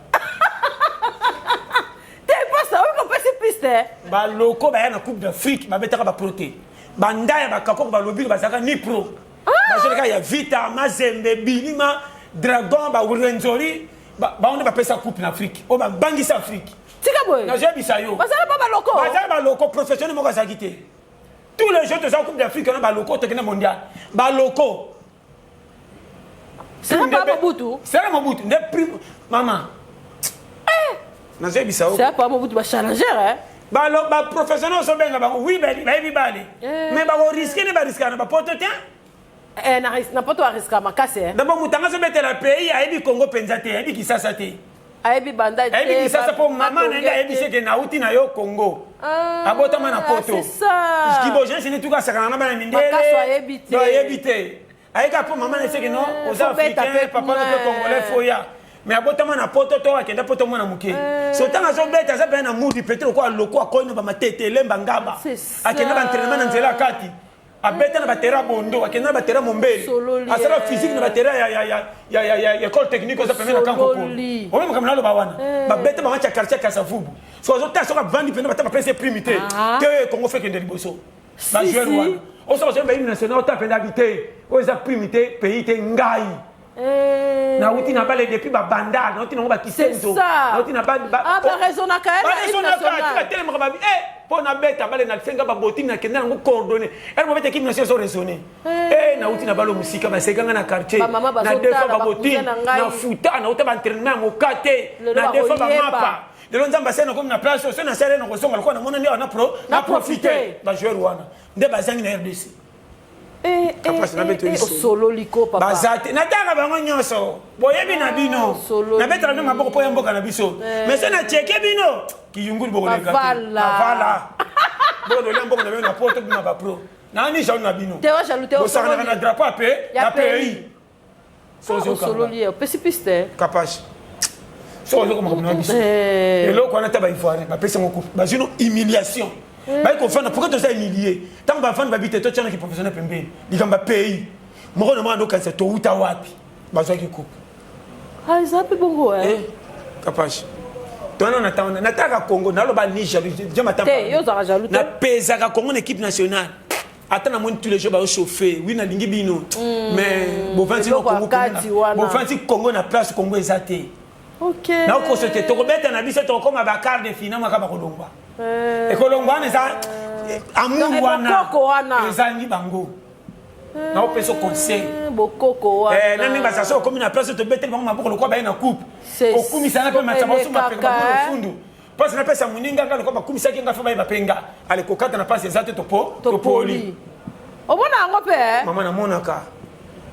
T'es pas ça, on peut se piste. Ba loko ba na coupe d'Afrique, ba betaka ba proté. Ba ndaya ba kako ba lobby ba saka ni pro. Ba jeka ya Vita, Mazembe, Bilima, Dragon ba Urenzori, ba on ba pesa coupe d'Afrique. O ba bangisa Afrique. Tika boy. Na jebi sayo. Ba ça ba loko. Ba ça ba loko professionnel mo ka sakité. Tous les jeux de sa coupe d'Afrique on ba loko tekena mondial. Ba loko. C'est pas Mobutu. C'est pas Mobutu. Ne prime maman. C'est pas Mobutu ba challenger hein. Ba professionnel so benga ba oui ba bi bale. Mais ba risquer ne ba risquer na ba poto tiens. Na poto risquer ma casse. D'abord mutanga so bete la pays ayebi Congo penzate, ayebi Kisasa te. Ayebi banda te. Ayebi Kisasa po maman na ayebi se ke na uti na yo Congo. Abota mana poto. C'est ça. Skibo je ne tout ka sakana na ba mindele. Makaso ayebi te. Do ayebi te. Aïka pour maman c'est que non aux Africains papa ne congolais foya mais abotama na poto to akenda poto mwana muke so tanga so beta za bena mudi petro kwa loko akoino ba matete lemba ngaba akenda ba entraînement na nzela kati abeta na batera bondo akenda ba batera mombeli asala physique na batera ya école technique za pemena kanko ko o même comme nalo ba wana ba beta ba matcha quartier kasavubu so zo ta so ka vandi pena ba pesa primité te Congo fait que de liboso ba jouer wana on se retrouve une nationale tapé d'habiter aux primité pays te ngai na uti na bale depuis ba banda na uti na ba kisenzo na uti na ba ah ba raison na ka raison na ka tellement ba pour na beta bale na senga ba boting na kenda ngo coordonner elle mo beta ki nationale so raisonner na uti na balo musika ba sekanga na quartier na defa ba boting na futa na uta ba entraînement mo kate na defa ba mapa de l'onzamba c'est comme na place so na serre na ko songa ko na mona ndio na profiter ba jouer wana nde bazangi na RDC solo liko papa bazate nataka bango nyonso boyebi na bino na betala no maboko po yamboka na biso mais c'est na cheke bino kiyunguli boko leka vala boko do lemboka na bino na poto bino ba pro na ni jaune na bino te wa jalute o solo na drapeau a pays solo lié pesipiste capage so loko mako na biso et loko na taba ivoire ba pesa ngoko ba jino humiliation ba ko fana pourquoi tu es humilié tant ba fana ba bité to tchana ki professionnel pembe dikamba pays moko na mando kanse to uta wapi ba zo ki coupe ah zapi bongo capage tona na taka Congo na lo ba ni jaloux je m'attends pas yo za jaloux na pesa ka Congo équipe nationale attends na mon tous les jours ba chauffer oui na lingi bino mais bo fanti no Congo bo fanti Congo na place Congo ezate OK na ko sote to ko beta na biso to ko ma ba quart de finale maka ba ko longwa e ko longwa ne za amu wana ezangi bango na opeso conseil bokoko wana na ni ba sa so ko na place to beta bango maboko lokwa ba na coupe o kumisa na pe matsa ba so ma pe ba fundu parce na pesa muninga ngalo ko ba kumisa ki ngafa ba penga ale ko kata na passe ezate to poli o bona ngo pe mama na monaka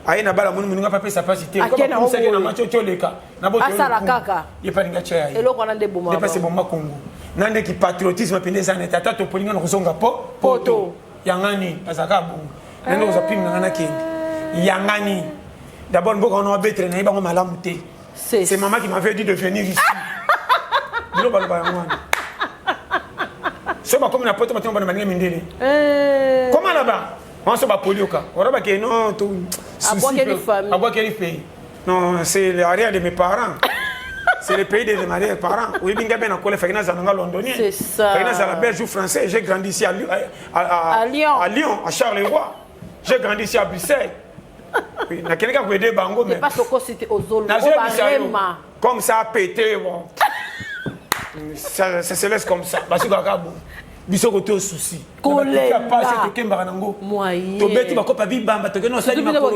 aina bala muni muninga pa pesa passe te ko ba kumisa ki na macho choleka na boto asala kaka ye pa ninga chaya eloko na nde boma de passe bomba Congo nande ki patriotisme pendeza na tata to polinga na kozonga poto yangani azaka bongo nande ko zapim na ngana kende yangani d'abord mboko na betre na ibango malamu te c'est maman qui m'avait dit de venir ici bilo balo ba ngwana so ba comme na poto matin ba na mania mindele comment là-bas on se ba polioka ora ba ke non tout à quel pays non c'est l'arrière de mes parents. C'est le pays de mes parents. Oui, bien ben encore les Fakina Zananga londonien. C'est ça. Fakina Zala belge ou français. J'ai grandi ici à Lyon, à Charleroi. J'ai grandi ici à Bruxelles. Oui, na quelqu'un qui aide bango mais pas soko c'était aux Zolo. Comme ça a pété bon. Ça se laisse comme ça. Parce que gabo. Biso côté au souci. Kolela. Pas c'est que Mbaranango. Moyen. To beti bakop bi bamba to que non ça ni makolo.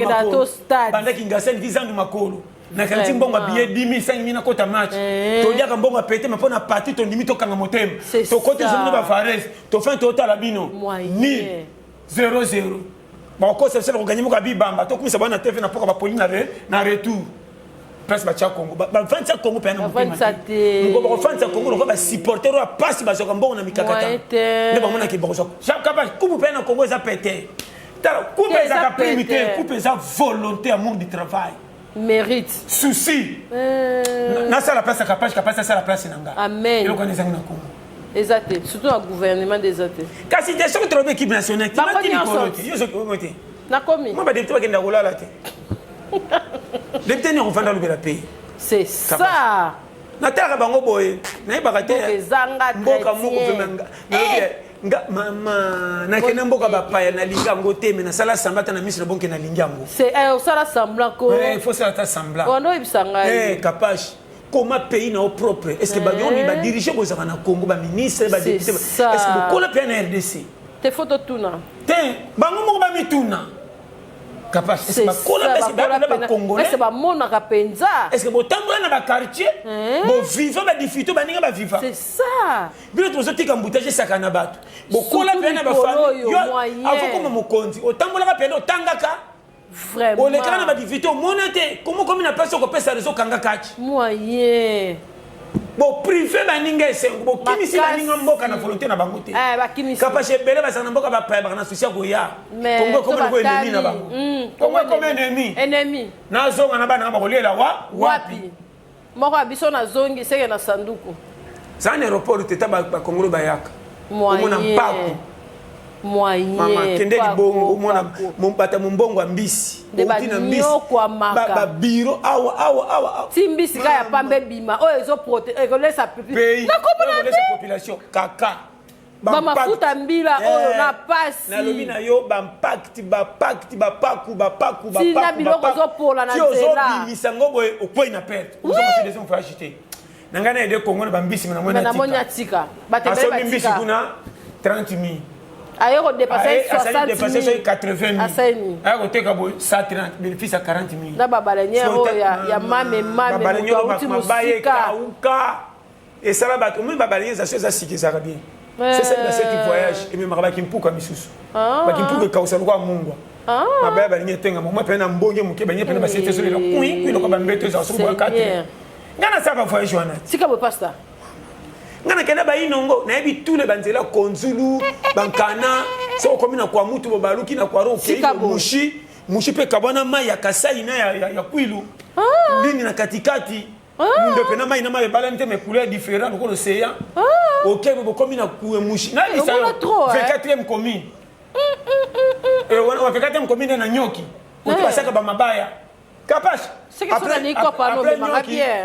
Banda ki ngasa ni 10 ans du makolo. Na kanti mbongo billet 10 000 5 000 na kota match to diaka mbongo pété mais pona parti to ndimi to kanga motema to côté je ne ba Fares to fin total la bino ni 0-0 bon ko c'est le gagner mo ka bibamba to kumisa bana TV na poka ba poli na retour place ba cha Congo ba fansa Congo pe na fansa te ngo ba fansa Congo ko ba supporter wa passe ba soka mbongo na mikakata ne ba mona ki ba so chaque pas coupe pe na Congo ça pété tala coupe ça ka primité coupe ça volonté amour du travail mérite souci na ça la place capable ça la place nanga amen le connaissez na Congo exact surtout le gouvernement des autres kasi des choses trop équipe nationale qui m'a dit yo so ko moté na komi moi ba député ba kenda kolala te député ni on va dans le pays c'est ça nataka bango boye na ba kate mboka moko vemanga nga mama na kena mboka ba paya na linga ngo te mais na sala sambata na misre bonke na linga ngo c'est au sala semblant ko il faut ça ta semblant on ibisanga capable comment pays na au propre est-ce que ba yoni ba diriger ko zaka na Congo ba ministre ba député est-ce que ko la pe na RDC te photo tuna te bango moko ba mituna capable est-ce ba ko la pe ba congolais est-ce ba mona ka penza est-ce que bo tambola na ba quartier bo vivre ba diffito ba ninga ba vivre c'est ça bilo to zo tika mbutaje saka na bato bo ko la pe na ba famille yo avant comme mokonzi o tambola ka pe no tangaka vraiment on est quand même à difficulté au monate comment comme une personne qui peut ça réseau kanga kachi moyen bon privé baninga esengo bo kimisi baninga mboka na volonté na bango te ba kimisi kapashe bele ba sana mboka ba pa ba na souci ko ya Congo comme le ennemi na bango Congo comme ennemi na zonga na bana ba kolela wapi moko abiso na zongi seke na sanduku za na aéroport teta ba Congo ba yaka moyen moyen mama kende libongo mona mombata mombongo ambisi otina mbisi ba biro awa timbisi ka ya pambe bima o ezo protéger ekolesa pays na komona population kaka ba mafuta mbila oyo na pasi na lobi na yo ba impact ba paku sina biloko zo pola na nzela zo bimisango boye okoi na perte ozo fait des fois acheter nanga na ede Congo na bambisi na mona tika batebele batika mbisi kuna 30,000 ayo ko dépasser 60,000 80,000 aseni ayo ko teka boy 130 bénéfice à 40,000 na babalenya ya mame mutu musika uka et ça va battre mais babalenya ça chose asiki ça bien c'est ça dans cette voyage et même rabaki mpuka misusu baki mpuka kausa kwa mungu mabaya balinye tenga mama pena mbonge muke banye pena basete so le kui ko bambeto za so kwa kati ngana ça va voyage wana sika bo pasta ngana kenda ba inongo na yebi tous les banzela konzulu bankana so komi na kwa mutu bobaluki na kwa ronke mushi pe kabana mai ya kasai na ya kwilu lini na katikati ndo pena mai na mai balante me couleur différent ko l'océan OK bo komi na kuwe mushi na isa 24e commune et on 24e commune na nyoki mutu basaka ba mabaya kapash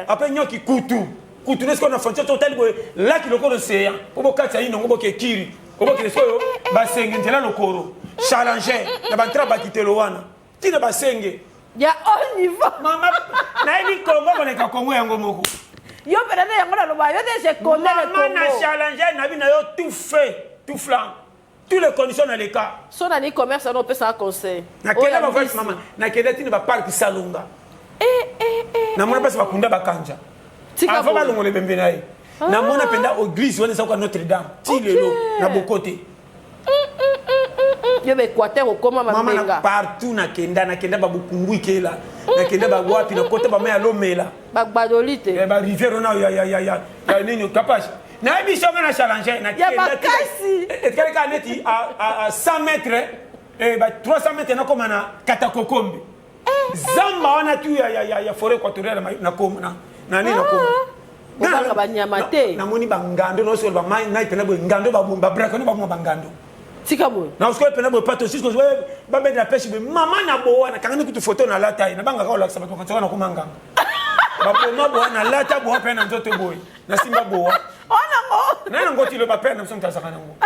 après nyoki kutu kutunesko na frontière totale boy là qui le corps océan obo kati ino ngobo ke kiri obo ke soyo basenge ntela lokoro challenger na bantra bakitelo wana tina basenge ya au niveau mama na ibi Congo boneka Congo yango moko yo pena yango na loba yo de je connais le Congo na challenger na bi na yo tout fait tout flanc toutes les conditions dans les cas son ani commerce on peut ça conseil na kenda ba voice mama na kenda tina ba park salonga na mona pesa bakunda bakanja avant balongole bembe naye na mona penda église wana sa kwa Notre-Dame ti lelo na bokote yo be Équateur okoma mabenga partout na kenda ba bukungu ikela na kenda ba wapi na kota ba maya lomela ba gbadolite ba rivière na ya nini capage na biso na challenger na kenda et quelqu'un neti à 100 mètres et ba 300 mètres na koma na Katakokombe zamba wana tu ya forêt équatoriale na koma na nini na koma banyama te na moni bangando no so ba mai na ipena bo ngando ba brako no ba mo bangando tika bo na usko ipena bo pato sisko ba be na pêche be mama na bo na kangani kutu photo na lata na banga ka la sabato kan na kumanga ba bo bo na lata bo pena nzoto boy na simba bo ona ngo na ngoti le ba pena msonta sakana ngo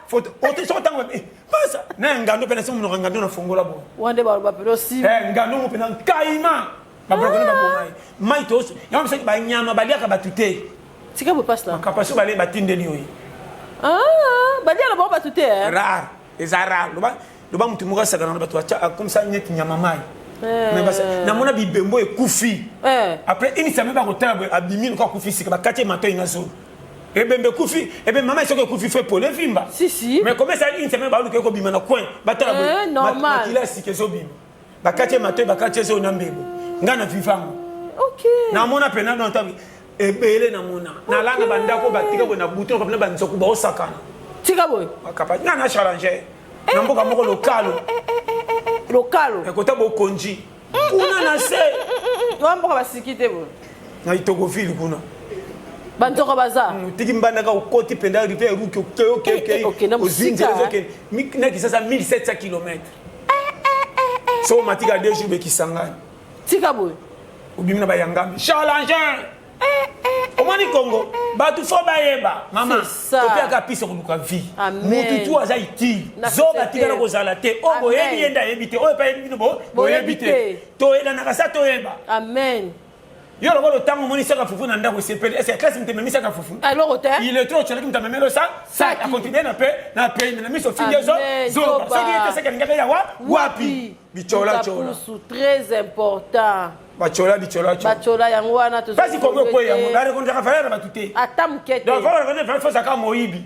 photo ote so tango pasa na ngando pena simu no ngando na fongola bo wande ba pero si ngando mo pena kaima babroko na bomai mai tos yam se ba nyama baliaka batute tika bo pasta kapaso bale batindeli oyi badia la bomba batute rare ezara loba mutu muka sakana na batu acha comme ça nyeti nyama mai mais basa na mona bibembo ekufi après ini ça me ba kotala abimi ko kufi sika ba kate mato inazo Et bien, maman, c'est que Koufi fait pour les films. Si. Mais comment ça, une semaine, il y a un coin. Normal. Il a si que ça bim. Bakati maté, bakati ça onambebo. Ngana vivant. Ok. Na mona pena dans ta vie. Et belé na mona. Na langa bandako batika bona bouton comme na banzo kuba osakana. Tika boy. Akapa ngana challenger. Na mboka moko lokalo. Lokalo. Ekota bo konji. Kuna na se. Wamboka basikite bo. Na itogofili kuna. Banzoko baza. Tiki mbandaka ukoti penda ripe ruki OK na musika. Na kisasa 1700 km. So matika 2 jours bekisangani. Tika boy. Ubimina bayangami. Challenger. Omani Congo, batu fo bayeba. Mama, topia ka pisa kuluka vie. Mutu tu aza iti. Zo batika na kozala te. O boyebi yenda yebite. O pa yebi no bo yebite. To ela na kasa to yeba. Amen. Yo lo lo tango moni saka fufu na ndako sepeli. Est-ce que classe mtememi saka fufu? Alors hôtel. Il est trop chalé qui mtamemelo ça. Ça a continué na paix na miso finge zo. Zo. Ça qui était saka ngaka ya wapi? Bichola chola. Très important. Bachola yango wana to. Basi Congo ko ya mo dare konja kafala batute. Ata mukete. Donc faut reconnaître faut saka moyibi.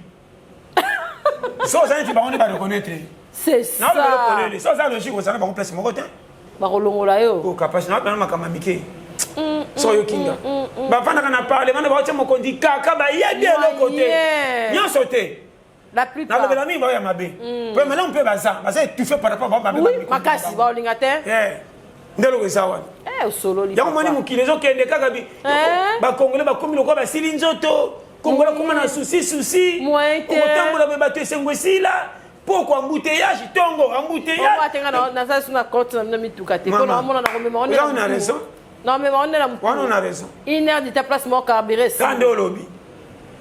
So ça tu ba on ba reconnaître. C'est ça. Na ba reconnaître. So ça logique ça na ba place mo côté. Ba kolongola yo. Ko capacité na makama mike. So yo kinga. Ba fana kana parler mana ba mo kondi kaka ba yebi le côté. Nyo sauter. La plupart. Na le mi ba ya mabe. Puis maintenant on peut baza. Parce que tu fais par rapport à ba. Oui, makasi ba olingate. Ndelo ezawana solo li yango moni mukile zo kende kaka bi ba congolais ba komi lokwa ba sili nzoto congolais kuma na souci otambola be bato esengwesila poko embouteillage tongo embouteillage on atenga na ça suna compte na mituka te ko na mona na komema on a raison non mais on est là on a raison une heure de ta place mo carburé ça kande olobi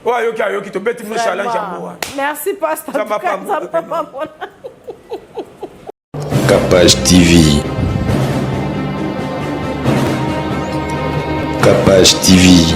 wa yoki to beti mo challenge amwa merci pasteur Capage TV. Capage TV.